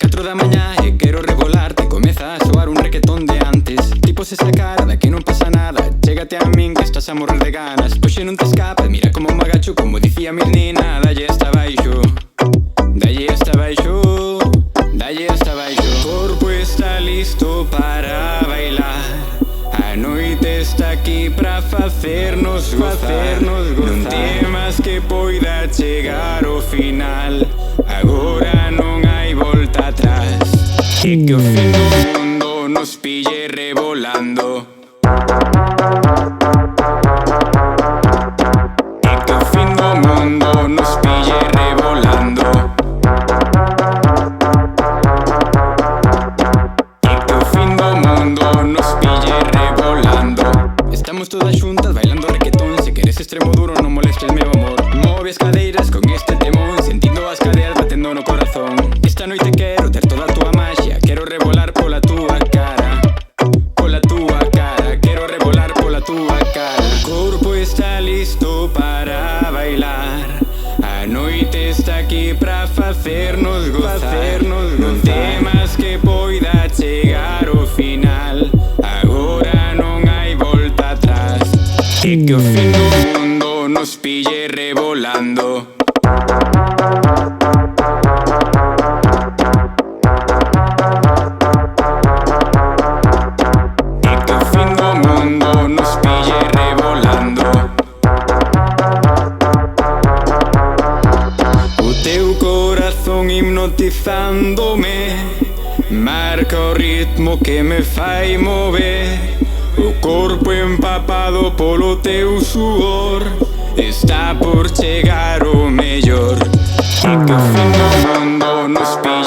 4 da mañá e quero revolarte. Comeza a soar un requetón de antes. Tipos esa cara de que non pasa nada. Chégate a min que estás a morrer de ganas. Poxe non te escapas, mira como me agacho. Como dicía mi nena, dalle hasta baixo. Dalle hasta baixo. Dalle hasta baixo. O corpo está listo para bailar. A noite está aquí para facernos gozar. Non temas que poida chegar ao final. Agora non hai volta atrás. E que o fin do mundo nos pille revolando. E que o fin do mundo nos pille revolando. E que o fin do mundo nos pille revolando. Estamos todas xuntas bailando requetón. Se queres extremo duro non molestes meu amor. Move as cadeiras con este temón, sentindo as cadeas batendo no corazón. Esta noite quero ter toda a tua maxia. Quero revolar pola tua cara. Pola tua cara, quero revolar pola tua cara. O corpo está listo para bailar. A noite está aquí para facernos gozar. Non temas que poida chegar ao final. Agora non hai volta atrás. E que o fin do mundo nos pille revolando. E que o fin do mundo nos pille revolando. O teu corazón hipnotizándome marca o ritmo que me fai mover. O corpo empapado polo teu suor. Está por chegar o mellor. E que o fin do mundo nos pille